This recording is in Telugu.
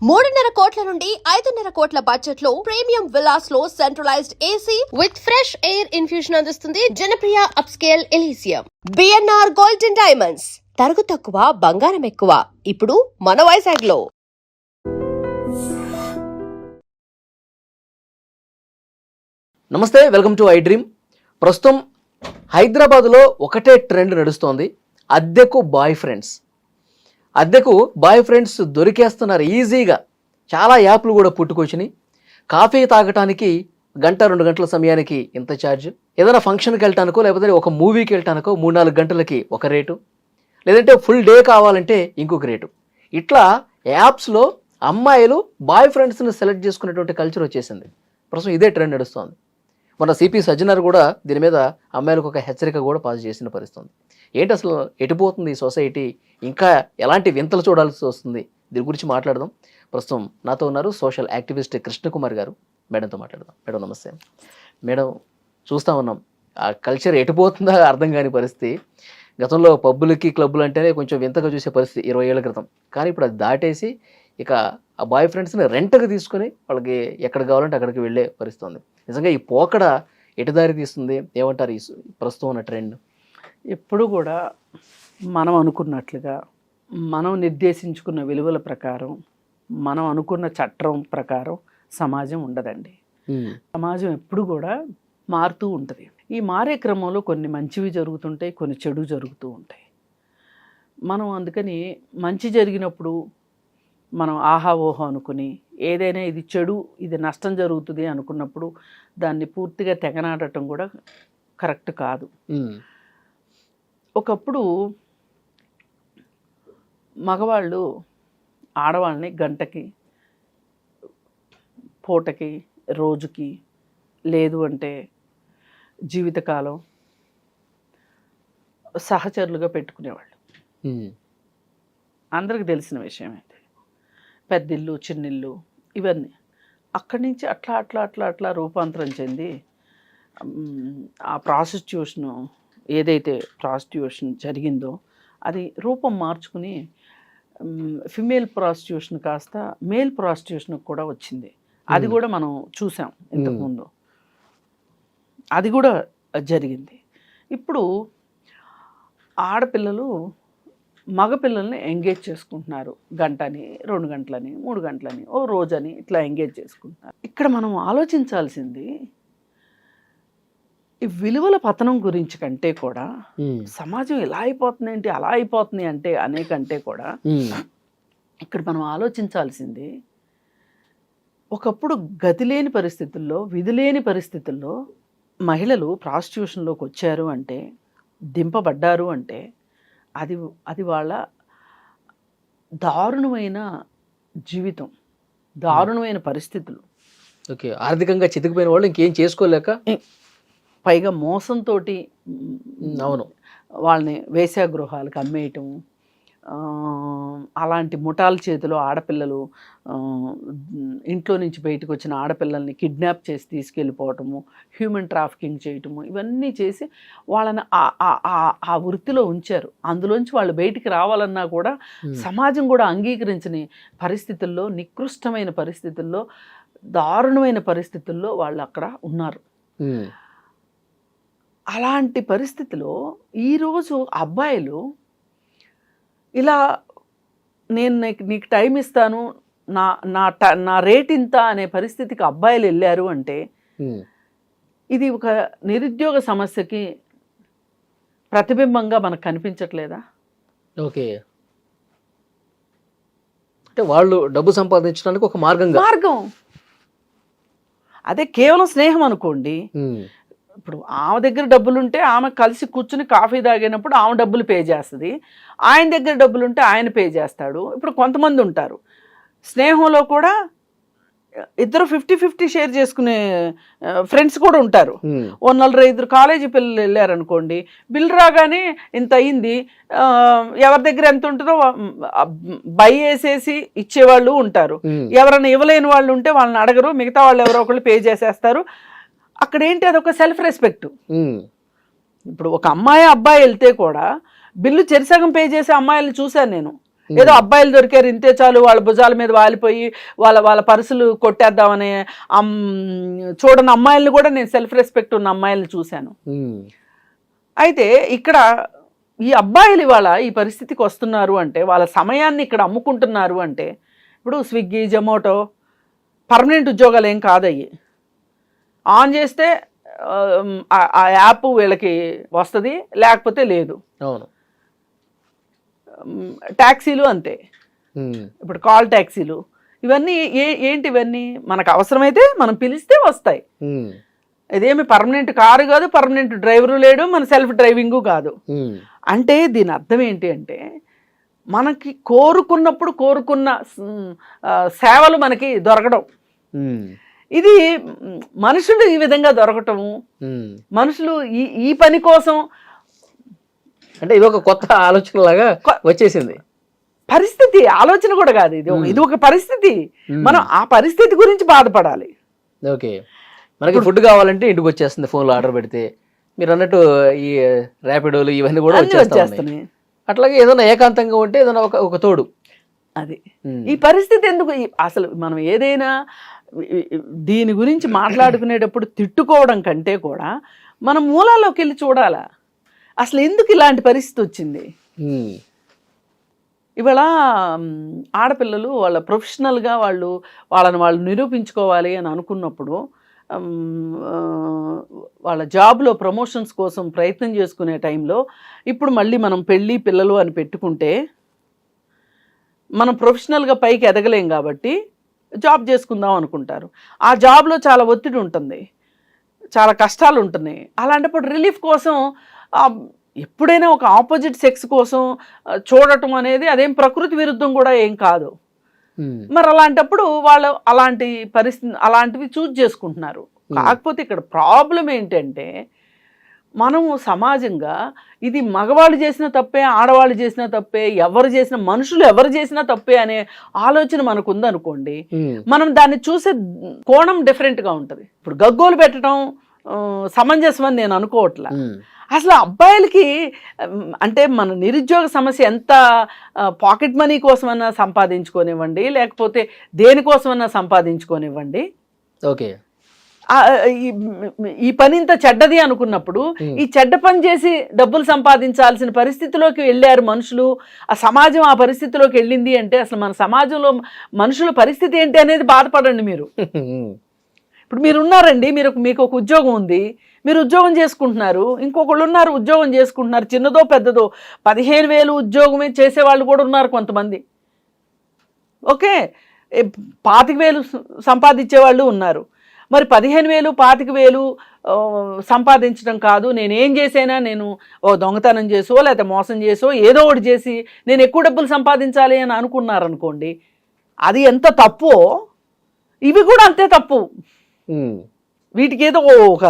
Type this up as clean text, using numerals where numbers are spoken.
3.5 కోట్ల నుండి 5.5 కోట్ల బడ్జెట్ లో ప్రీమియం విల్లాస్ లో centralised AC with fresh air infusion అందిస్తుంది Janapriya upscale Elysium. BNR gold and diamonds, తరుగు తక్కువ బంగారం ఎక్కువ. ఇప్పుడు మన వైజాగ్ లో. నమస్తే, వెల్కమ్ టు ఐ డ్రీమ్. ప్రస్తుతం హైదరాబాద్లో ఒకటే ట్రెండ్ నడుస్తోంది, అద్దెకు బాయ్ ఫ్రెండ్స్. అద్దెకు బాయ్ ఫ్రెండ్స్ దొరికేస్తున్నారు ఈజీగా. చాలా యాప్లు కూడా పుట్టుకొచ్చినాయి. కాఫీ తాగటానికి 1-2 గంటల సమయానికి ఇంత ఛార్జ్, ఏదైనా ఫంక్షన్కి వెళ్ళటానికో లేకపోతే ఒక మూవీకి వెళ్ళటానికో 3-4 గంటలకి ఒక రేటు, లేదంటే ఫుల్ డే కావాలంటే ఇంకొక రేటు. ఇట్లా యాప్స్లో అమ్మాయిలు బాయ్ ఫ్రెండ్స్ని సెలెక్ట్ చేసుకునేటువంటి కల్చర్ వచ్చేసింది. ప్రస్తుతం ఇదే ట్రెండ్ నడుస్తోంది. మన సిపి సజ్జనర్ కూడా దీని మీద అమ్మాయిలకు ఒక హెచ్చరిక కూడా పాస్ చేసిన పరిస్థితుంది. ఏంటి అసలు ఎటుపోతుంది ఈ సొసైటీ, ఇంకా ఎలాంటి వింతలు చూడాల్సి వస్తుంది, దీని గురించి మాట్లాడదాం. ప్రస్తుతం నాతో ఉన్నారు సోషల్ యాక్టివిస్ట్ కృష్ణకుమార్ గారు. మేడంతో మాట్లాడదాం. మేడం నమస్తే. మేడం, చూస్తూ ఉన్నాం ఆ కల్చర్ ఎటుపోతుందో అర్థం కాని పరిస్థితి. గతంలో పబ్బులకి క్లబ్బులు అంటేనే కొంచెం వింతగా చూసే పరిస్థితి 20 ఏళ్ల క్రితం. కానీ ఇప్పుడు అది దాటేసి ఇక ఆ బాయ్ ఫ్రెండ్స్ని రెంట్కి తీసుకుని వాళ్ళకి ఎక్కడ కావాలంటే అక్కడికి వెళ్ళే పరిస్థితి ఉంది. నిజంగా ఈ పోకడ ఎటు దారి తీస్తుంది, ఏమంటారు ఈ ప్రస్తుతం ఉన్న ట్రెండ్? ఎప్పుడు కూడా మనం అనుకున్నట్లుగా, మనం నిర్దేశించుకున్న విలువల ప్రకారం, మనం అనుకున్న చట్టం ప్రకారం సమాజం ఉండదండి. సమాజం ఎప్పుడు కూడా మారుతూ ఉంటుంది. ఈ మారే క్రమంలో కొన్ని మంచివి జరుగుతుంటాయి, కొన్ని చెడు జరుగుతూ ఉంటాయి. మనం అందుకని మంచి జరిగినప్పుడు మనం ఆహా ఓహో అనుకుని, ఏదైనా ఇది చెడు, ఇది నష్టం జరుగుతుంది అనుకున్నప్పుడు దాన్ని పూర్తిగా తెగనాడటం కూడా కరెక్ట్ కాదు. ఒకప్పుడు మగవాళ్ళు ఆడవాళ్ళని గంటకి, పూటకి, రోజుకి, లేదు అంటే జీవితకాలం సహచరులుగా పెట్టుకునేవాళ్ళు. అందరికి తెలిసిన విషయం అయితే పెద్దిల్లు, చిన్నిల్లు ఇవన్నీ. అక్కడి నుంచి అట్లా అట్లా అట్లా అట్లా రూపాంతరం చెంది ఆ ప్రాస్టిట్యూషను, ఏదైతే ప్రాస్టిట్యూషన్ జరిగిందో అది రూపం మార్చుకుని ఫిమేల్ ప్రాస్టిట్యూషన్ కాస్త మేల్ ప్రాస్టిట్యూషన్కి కూడా వచ్చింది. అది కూడా మనం చూసాం ఇంతకుముందు, అది కూడా జరిగింది. ఇప్పుడు ఆడపిల్లలు మగపిల్లల్ని ఎంగేజ్ చేసుకుంటున్నారు. గంటని, 2 గంటలని, 3 గంటలని, ఓ రోజని ఇట్లా ఎంగేజ్ చేసుకుంటున్నారు. ఇక్కడ మనం ఆలోచించాల్సింది ఈ విలువల పతనం గురించి కంటే కూడా సమాజం ఇలా అయిపోతుంది ఏంటి, అలా అయిపోతుంది అంటే అనేకంటే కూడా ఇక్కడ మనం ఆలోచించాల్సింది, ఒకప్పుడు గతి లేని పరిస్థితుల్లో, విధి లేని పరిస్థితుల్లో మహిళలు ప్రాస్టిట్యూషన్లోకి వచ్చారు అంటే, దింపబడ్డారు అంటే అది వాళ్ళ దారుణమైన జీవితం, దారుణమైన పరిస్థితులు. ఓకే, ఆర్థికంగా చితికిపోయిన వాళ్ళు ఇంకేం చేసుకోలేక, పైగా మోసంతో అవును వాళ్ళని వేశ్యాగృహాలకు అమ్మేయటం, అలాంటి ముఠాల చేతిలో ఆడపిల్లలు, ఇంట్లో నుంచి బయటకు వచ్చిన ఆడపిల్లల్ని కిడ్నాప్ చేసి తీసుకెళ్ళిపోవటము, హ్యూమన్ ట్రాఫికింగ్ చేయటము, ఇవన్నీ చేసి వాళ్ళని ఆ వృత్తిలో ఉంచారు. అందులోంచి వాళ్ళు బయటికి రావాలన్నా కూడా సమాజం కూడా అంగీకరించని పరిస్థితుల్లో, నికృష్టమైన పరిస్థితుల్లో, దారుణమైన పరిస్థితుల్లో వాళ్ళు అక్కడ ఉన్నారు. అలాంటి పరిస్థితిలో ఈరోజు అబ్బాయిలు ఇలా నేను నీకు టైం ఇస్తాను, నా రేట్ ఇంత అనే పరిస్థితికి అబ్బాయిలు వెళ్ళారు అంటే ఇది ఒక నిరుద్యోగ సమస్యకి ప్రతిబింబంగా మనకు కనిపించట్లేదా? ఓకే, అంటే వాళ్ళు డబ్బు సంపాదించడానికి ఒక మార్గం. అదే కేవలం స్నేహం అనుకోండి. ఇప్పుడు ఆమె దగ్గర డబ్బులుంటే ఆమె కలిసి కూర్చుని కాఫీ తాగినప్పుడు ఆమె డబ్బులు పే చేస్తుంది, ఆయన దగ్గర డబ్బులుంటే ఆయన పే చేస్తాడు. ఇప్పుడు కొంతమంది ఉంటారు స్నేహంలో కూడా, ఇద్దరు 50-50 షేర్ చేసుకునే ఫ్రెండ్స్ కూడా ఉంటారు. ఓ 4-5 కాలేజీ పిల్లలు వెళ్ళారనుకోండి, బిల్ రాగానే ఇంత అయింది, ఎవరి దగ్గర ఎంత ఉంటుందో బై వేసేసి ఇచ్చేవాళ్ళు ఉంటారు. ఎవరైనా ఇవ్వలేని వాళ్ళు ఉంటే వాళ్ళని అడగరు, మిగతా వాళ్ళు ఎవరో ఒకళ్ళు పే చేసేస్తారు. అక్కడ ఏంటి, అదొక సెల్ఫ్ రెస్పెక్ట్. ఇప్పుడు ఒక అమ్మాయి అబ్బాయి వెళ్తే కూడా బిల్లు చెరిసగం పే చేసే అమ్మాయిలను చూశాను నేను. ఏదో అబ్బాయిలు దొరికారు ఇంతే చాలు వాళ్ళ భుజాల మీద వాలిపోయి వాళ్ళ పర్సులు కొట్టేద్దామనే చూడని అమ్మాయిలను కూడా నేను సెల్ఫ్ రెస్పెక్ట్ ఉన్న అమ్మాయిలను చూశాను. అయితే ఇక్కడ ఈ అబ్బాయిలు ఇవాళ ఈ పరిస్థితికి వస్తున్నారు అంటే వాళ్ళ సమయాన్ని ఇక్కడ అమ్ముకుంటున్నారు అంటే, ఇప్పుడు స్విగ్గీ జొమాటో పర్మనెంట్ ఉద్యోగాలు ఏం కాదయ్యి. ఆన్ చేస్తే ఆ యాప్ వీళ్ళకి వస్తుంది, లేకపోతే లేదు. అవును. ట్యాక్సీలు అంతే. ఇప్పుడు కాల్ ట్యాక్సీలు ఇవన్నీ ఏంటి, ఇవన్నీ మనకు అవసరమైతే మనం పిలిస్తే వస్తాయి. ఇదేమి పర్మనెంట్ కారు కాదు, పర్మనెంట్ డ్రైవరు లేడు, మన సెల్ఫ్ డ్రైవింగు కాదు. అంటే దీని అర్థం ఏంటి అంటే, మనకి కోరుకున్నప్పుడు కోరుకున్న సేవలు మనకి దొరకడం, ఇది మనుషులు ఈ విధంగా దొరకటము, మనుషులు ఈ పని కోసం, అంటే ఇది ఒక కొత్త ఆలోచన లాగా వచ్చేసింది. పరిస్థితి ఆలోచన కూడా కాదు, ఇది ఒక పరిస్థితి. మనం ఆ పరిస్థితి గురించి బాధపడాలి. ఓకే, మనకి ఫుడ్ కావాలంటే ఇంటికి వచ్చేస్తుంది ఫోన్లో ఆర్డర్ పెడితే. మీరు అన్నట్టు ఈ ర్యాపిడోలు ఇవన్నీ కూడా వచ్చేస్తున్నాయి. అట్లాగే ఏదైనా ఏకాంతంగా ఉంటే ఏదైనా ఒక తోడు. అది ఈ పరిస్థితి ఎందుకు అసలు మనం ఏదైనా దీని గురించి మాట్లాడుకునేటప్పుడు తిట్టుకోవడం కంటే కూడా మనం మూలాల్లోకి వెళ్ళి చూడాలా, అసలు ఎందుకు ఇలాంటి పరిస్థితి వచ్చింది. ఇవాళ ఆడపిల్లలు వాళ్ళ ప్రొఫెషనల్గా వాళ్ళని వాళ్ళు నిరూపించుకోవాలి అని అనుకున్నప్పుడు వాళ్ళ జాబ్లో ప్రమోషన్స్ కోసం ప్రయత్నం చేసుకునే టైంలో ఇప్పుడు మళ్ళీ మనం పెళ్ళి పిల్లలు అని పెట్టుకుంటే మనం ప్రొఫెషనల్గా పైకి ఎదగలేం కాబట్టి జాబ్ చేసుకుందాం అనుకుంటారు. ఆ జాబ్లో చాలా ఒత్తిడి ఉంటుంది, చాలా కష్టాలు ఉంటున్నాయి. అలాంటప్పుడు రిలీఫ్ కోసం ఎప్పుడైనా ఒక ఆపోజిట్ సెక్స్ కోసం చూడటం అనేది అదేం ప్రకృతి విరుద్ధం కూడా ఏం కాదు. మరి అలాంటప్పుడు వాళ్ళు అలాంటివి చూజ్ చేసుకుంటున్నారు. కాకపోతే ఇక్కడ ప్రాబ్లం ఏంటంటే, మనము సమాజంగా ఇది మగవాళ్ళు చేసిన తప్పే, ఆడవాళ్ళు చేసిన తప్పే, మనుషులు ఎవరు చేసినా తప్పే అనే ఆలోచన మనకు ఉందనుకోండి, మనం దాన్ని చూసే కోణం డిఫరెంట్గా ఉంటుంది. ఇప్పుడు గగ్గోలు పెట్టడం సమంజసం అని నేను అనుకోవట్లా. అసలు అబ్బాయిలకి అంటే మన నిరుద్యోగ సమస్య ఎంత పాకెట్ మనీ కోసమన్నా సంపాదించుకోనివ్వండి, లేకపోతే దేనికోసమన్నా సంపాదించుకోనివ్వండి, ఓకే, ఈ పని ఇంత చెడ్డది అనుకున్నప్పుడు ఈ చెడ్డ పని చేసి డబ్బులు సంపాదించాల్సిన పరిస్థితిలోకి వెళ్ళారు మనుషులు. ఆ సమాజం ఆ పరిస్థితిలోకి వెళ్ళింది అంటే అసలు మన సమాజంలో మనుషుల పరిస్థితి ఏంటి అనేది బాధపడండి మీరు. ఇప్పుడు మీరు ఉన్నారండి, మీకు ఒక ఉద్యోగం ఉంది, మీరు ఉద్యోగం చేసుకుంటున్నారు, ఇంకొకళ్ళు ఉన్నారు ఉద్యోగం చేసుకుంటున్నారు, చిన్నదో పెద్దదో 15,000 ఉద్యోగమే చేసేవాళ్ళు కూడా ఉన్నారు కొంతమంది. ఓకే, 25,000 సంపాదించే వాళ్ళు ఉన్నారు. మరి 15,000 25,000 సంపాదించడం కాదు, నేనేం చేసైనా నేను దొంగతనం చేసో లేకపోతే మోసం చేసో ఏదో ఒకటి చేసి నేను ఎక్కువ డబ్బులు సంపాదించాలి అని అనుకున్నారనుకోండి, అది ఎంత తప్పో ఇవి కూడా అంతే తప్పు. వీటికి ఏదో ఒక